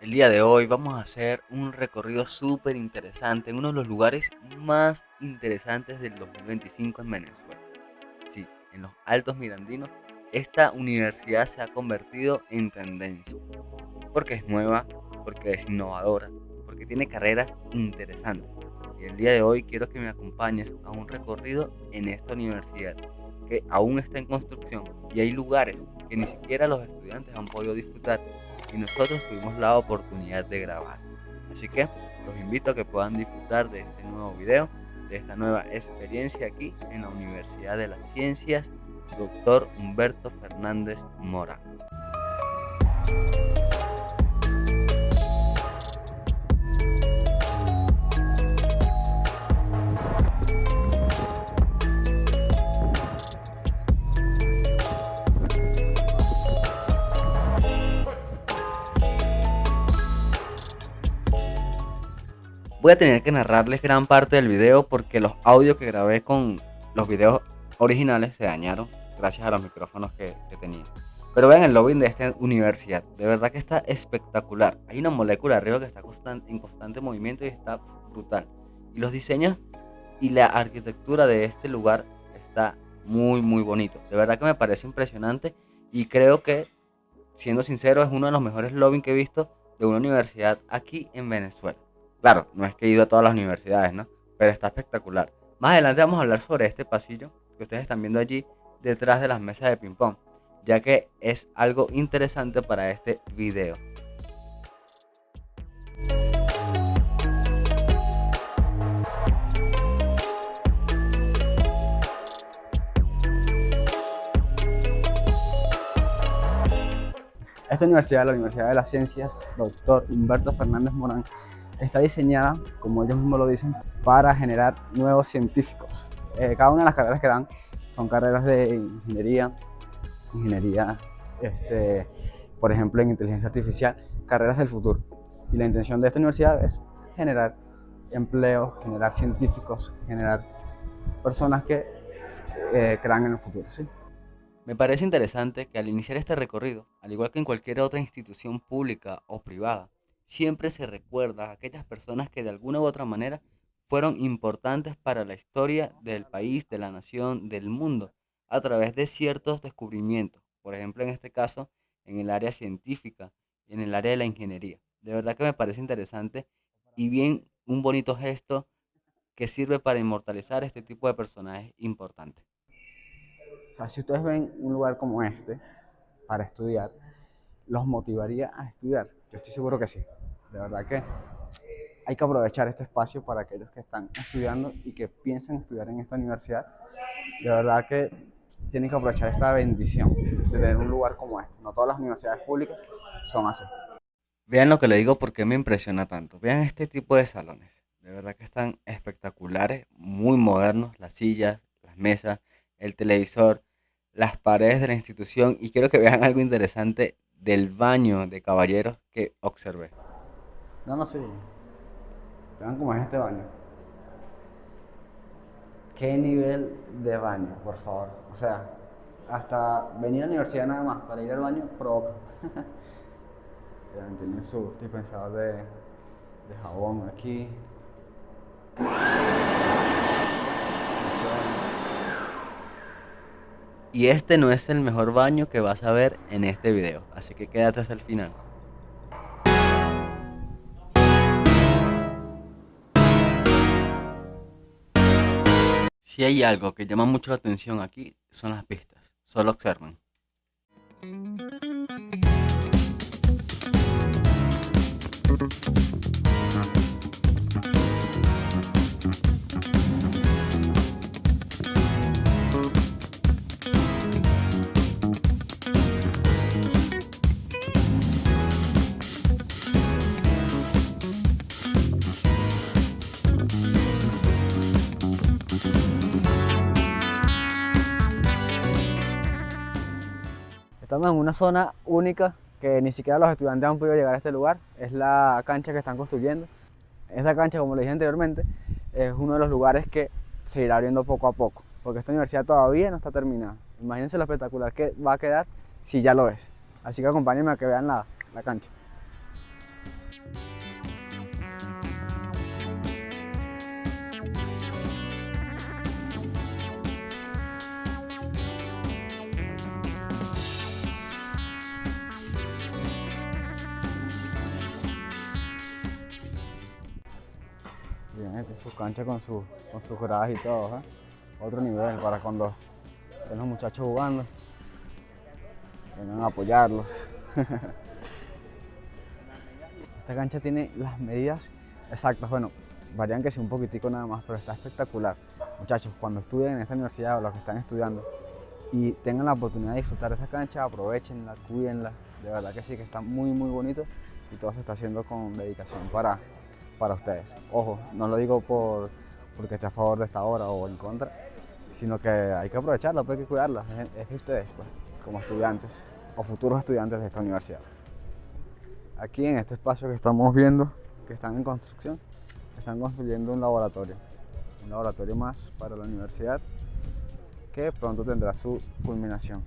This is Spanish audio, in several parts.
El día de hoy vamos a hacer un recorrido súper interesante en uno de los lugares más interesantes del 2025 en Venezuela. Sí, en los Altos Mirandinos, esta universidad se ha convertido en tendencia, porque es nueva, porque es innovadora, porque tiene carreras interesantes. Y el día de hoy quiero que me acompañes a un recorrido en esta universidad, que aún está en construcción y hay lugares que ni siquiera los estudiantes han podido disfrutar y nosotros tuvimos la oportunidad de grabar. Así que los invito a que puedan disfrutar de este nuevo video, de esta nueva experiencia aquí en la Universidad de las Ciencias, Doctor Humberto Fernández Mora. Voy a tener que narrarles gran parte del video porque los audios que grabé con los videos originales se dañaron gracias a los micrófonos que tenía. Pero vean el lobby de esta universidad, de verdad que está espectacular. Hay una molécula arriba que está en constante movimiento y está brutal. Y los diseños y la arquitectura de este lugar está muy bonito. De verdad que me parece impresionante y creo que, siendo sincero, es uno de los mejores lobbies que he visto de una universidad aquí en Venezuela. Claro, no es que he ido a todas las universidades, ¿no? Pero está espectacular. Más adelante vamos a hablar sobre este pasillo que ustedes están viendo allí detrás de las mesas de ping pong, ya que es algo interesante para este video. Esta universidad, la Universidad de las Ciencias, Doctor Humberto Fernández Morán, está diseñada, como ellos mismos lo dicen, para generar nuevos científicos. Cada una de las carreras que dan son carreras de ingeniería, por ejemplo, en inteligencia artificial, carreras del futuro. Y la intención de esta universidad es generar empleo, generar científicos, generar personas que crean en el futuro, ¿sí? Me parece interesante que al iniciar este recorrido, al igual que en cualquier otra institución pública o privada, siempre se recuerda a aquellas personas que de alguna u otra manera fueron importantes para la historia del país, de la nación, del mundo, a través de ciertos descubrimientos. Por ejemplo, en este caso, en el área científica y en el área de la ingeniería. De verdad que me parece interesante y bien un bonito gesto que sirve para inmortalizar este tipo de personajes importantes. O sea, si ustedes ven un lugar como este para estudiar, los motivaría a estudiar. Yo estoy seguro que sí. De verdad que hay que aprovechar este espacio para aquellos que están estudiando y que piensan estudiar en esta universidad. De verdad que tienen que aprovechar esta bendición de tener un lugar como este. No todas las universidades públicas son así. Vean lo que le digo porque me impresiona tanto. Vean este tipo de salones. De verdad que están espectaculares, muy modernos. Las sillas, las mesas, el televisor, las paredes de la institución. Y quiero que vean algo interesante del baño de caballeros que observé. No, no sé. Vean cómo es este baño. ¿Qué nivel de baño, por favor? O sea, hasta venir a la universidad nada más para ir al baño provoca. Tienen su dispensador de jabón aquí. Y este no es el mejor baño que vas a ver en este video. Así que quédate hasta el final. Si hay algo que llama mucho la atención aquí, son las vistas. Solo observen. Estamos en una zona única que ni siquiera los estudiantes han podido llegar a este lugar. Es la cancha que están construyendo. Esta cancha, como les dije anteriormente, es uno de los lugares que se irá abriendo poco a poco, porque esta universidad todavía no está terminada. Imagínense lo espectacular que va a quedar si ya lo es. Así que acompáñenme a que vean la cancha. su cancha con sus gradas y todo, ¿eh? Otro nivel para cuando estén los muchachos jugando, vengan a apoyarlos. Esta cancha tiene las medidas exactas, bueno, varían que sí un poquitico nada más, pero está espectacular. Muchachos, cuando estudien en esta universidad o los que están estudiando y tengan la oportunidad de disfrutar de esta cancha, aprovechenla, cuídenla, de verdad que sí, que está muy muy bonito y todo se está haciendo con dedicación para ustedes. Ojo, no lo digo porque esté a favor de esta obra o en contra, sino que hay que aprovecharla, pues hay que cuidarla, es de ustedes, pues, como estudiantes o futuros estudiantes de esta universidad. Aquí en este espacio que estamos viendo, que están en construcción, están construyendo un laboratorio más para la universidad que pronto tendrá su culminación.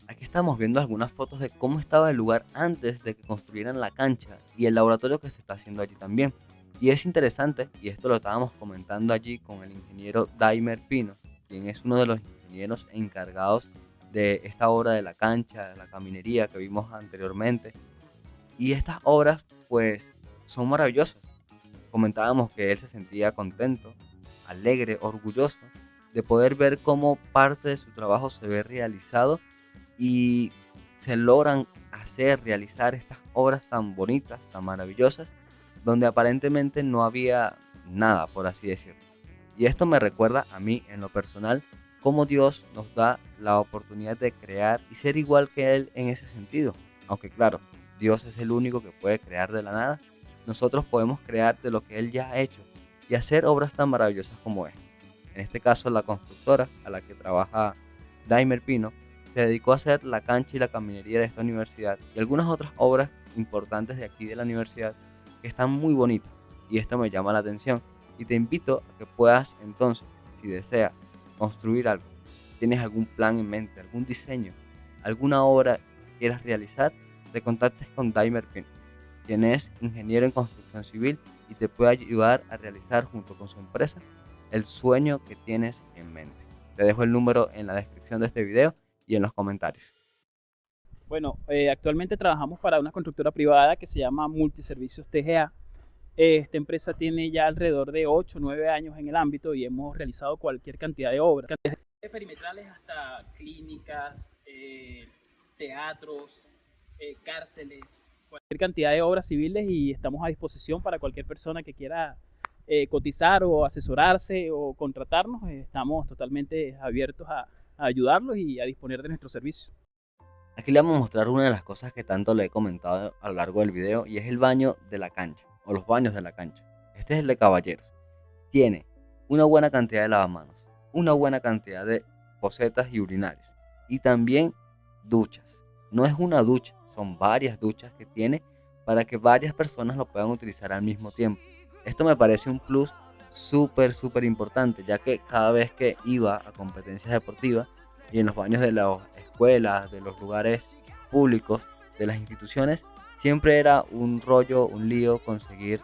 Aquí estamos viendo algunas fotos de cómo estaba el lugar antes de que construyeran la cancha y el laboratorio que se está haciendo allí también. Y es interesante, y esto lo estábamos comentando allí con el ingeniero Daimer Pino, quien es uno de los ingenieros encargados de esta obra de la cancha, de la caminería que vimos anteriormente. Y estas obras pues son maravillosas. Comentábamos que él se sentía contento, alegre, orgulloso de poder ver cómo parte de su trabajo se ve realizado y se logran realizar estas obras tan bonitas, tan maravillosas, donde aparentemente no había nada, por así decirlo. Y esto me recuerda a mí, en lo personal, cómo Dios nos da la oportunidad de crear y ser igual que Él en ese sentido. Aunque claro, Dios es el único que puede crear de la nada, nosotros podemos crear de lo que Él ya ha hecho y hacer obras tan maravillosas como esta. En este caso, la constructora a la que trabaja Daimer Pino se dedicó a hacer la cancha y la caminería de esta universidad y algunas otras obras importantes de aquí de la universidad que están muy bonitas, y esto me llama la atención y te invito a que puedas entonces, si deseas construir algo, tienes algún plan en mente, algún diseño, alguna obra que quieras realizar, te contactes con Daimer Pino, quien es ingeniero en construcción civil y te puede ayudar a realizar junto con su empresa el sueño que tienes en mente. Te dejo el número en la descripción de este video y en los comentarios. Bueno, actualmente trabajamos para una constructora privada que se llama Multiservicios TGA. Esta empresa tiene ya alrededor de 8 o 9 años en el ámbito y hemos realizado cualquier cantidad de obras, desde perimetrales hasta clínicas, teatros, cárceles, cualquier cantidad de obras civiles, y estamos a disposición para cualquier persona que quiera cotizar o asesorarse o contratarnos. Estamos totalmente abiertos a ayudarlos y a disponer de nuestros servicios. Aquí le vamos a mostrar una de las cosas que tanto le he comentado a lo largo del video, y es el baño de la cancha o los baños de la cancha. Este es el de caballeros. Tiene una buena cantidad de lavamanos, una buena cantidad de posetas y urinarios y también duchas. No es una ducha, son varias duchas que tiene para que varias personas lo puedan utilizar al mismo tiempo. Esto me parece un plus súper importante, ya que cada vez que iba a competencias deportivas y en los baños de las escuelas, de los lugares públicos, de las instituciones, siempre era un rollo, un lío conseguir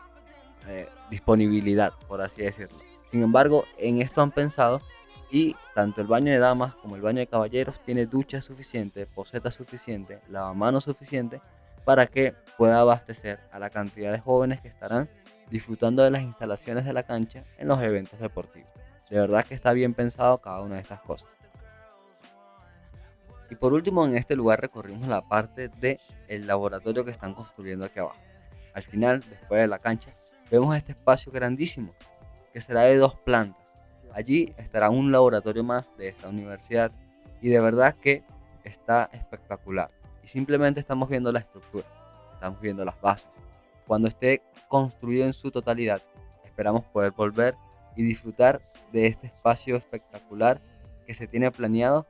disponibilidad, por así decirlo. Sin embargo, en esto han pensado, y tanto el baño de damas como el baño de caballeros tiene ducha suficiente, poseta suficiente, lavamanos suficiente para que pueda abastecer a la cantidad de jóvenes que estarán disfrutando de las instalaciones de la cancha en los eventos deportivos. De verdad que está bien pensado cada una de estas cosas. Y por último, en este lugar recorrimos la parte del laboratorio que están construyendo aquí abajo. Al final, después de la cancha, vemos este espacio grandísimo que será de 2 plantas. Allí estará un laboratorio más de esta universidad y de verdad que está espectacular. Y simplemente estamos viendo la estructura, estamos viendo las bases. Cuando esté construido en su totalidad, esperamos poder volver y disfrutar de este espacio espectacular que se tiene planeado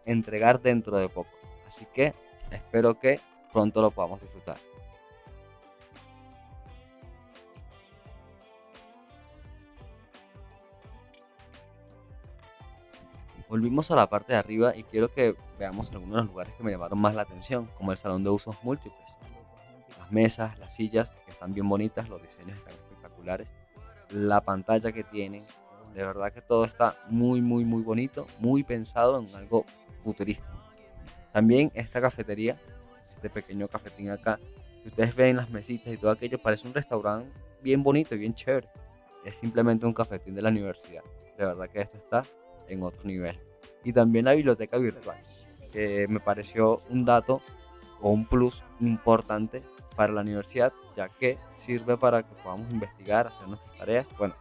entregar dentro de poco. Así que espero que pronto lo podamos disfrutar. Volvimos a la parte de arriba y quiero que veamos algunos de los lugares que me llamaron más la atención, como el salón de usos múltiples. Las mesas, las sillas, que están bien bonitas, los diseños están espectaculares, la pantalla que tienen, de verdad que todo está muy bonito, muy pensado en algo futurista. También esta cafetería, este pequeño cafetín acá, si ustedes ven las mesitas y todo aquello, parece un restaurante bien bonito y bien chévere. es simplemente un cafetín de la universidad. De verdad que esto está en otro nivel. Y también la biblioteca virtual, que me pareció un dato o un plus importante para la universidad, ya que sirve para que podamos investigar, hacer nuestras tareas. Bueno,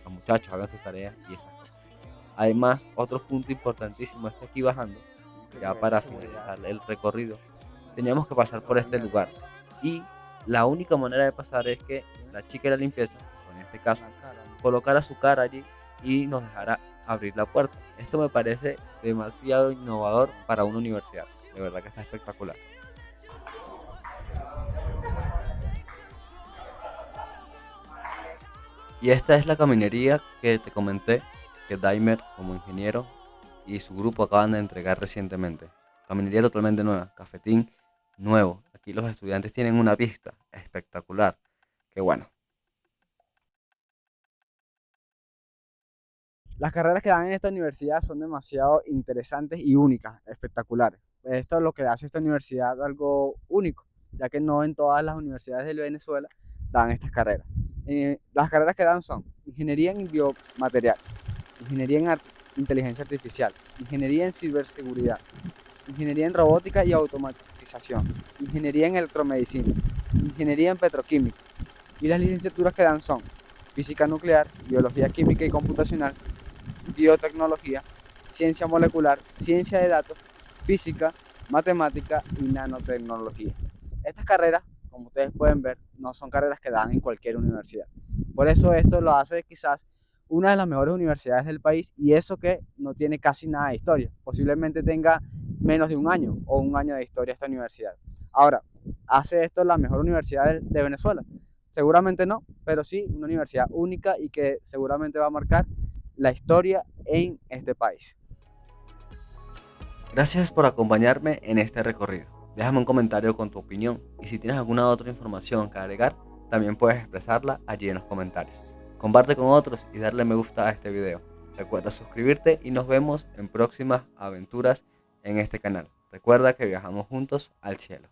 los muchachos hagan sus tareas y esas cosas. Además, otro punto importantísimo es que aquí bajando, ya para finalizar el recorrido, teníamos que pasar por este lugar. Y la única manera de pasar es que la chica de la limpieza, o en este caso, colocara su cara allí y nos dejara abrir la puerta. Esto me parece demasiado innovador para una universidad. De verdad que está espectacular. Y esta es la caminería que te comenté que Daimler como ingeniero y su grupo acaban de entregar recientemente. Caminería totalmente nueva, cafetín nuevo. Aquí los estudiantes tienen una vista espectacular. Qué bueno. Las carreras que dan en esta universidad son demasiado interesantes y únicas, espectaculares. Esto es lo que hace esta universidad algo único, ya que no en todas las universidades de Venezuela dan estas carreras. Las carreras que dan son ingeniería en biomateriales, ingeniería en inteligencia artificial, ingeniería en ciberseguridad, ingeniería en robótica y automatización, ingeniería en electromedicina, ingeniería en petroquímica. Y las licenciaturas que dan son física nuclear, biología química y computacional, biotecnología, ciencia molecular, ciencia de datos, física, matemática y nanotecnología. Estas carreras, como ustedes pueden ver, no son carreras que dan en cualquier universidad. Por eso esto lo hace quizás una de las mejores universidades del país, y eso que no tiene casi nada de historia. Posiblemente tenga menos de un año o un año de historia esta universidad. Ahora, ¿hace esto la mejor universidad de Venezuela? Seguramente no, pero sí una universidad única y que seguramente va a marcar la historia en este país. Gracias por acompañarme en este recorrido. Déjame un comentario con tu opinión y si tienes alguna otra información que agregar, también puedes expresarla allí en los comentarios. Comparte con otros y darle me gusta a este video. Recuerda suscribirte y nos vemos en próximas aventuras en este canal. Recuerda que viajamos juntos al cielo.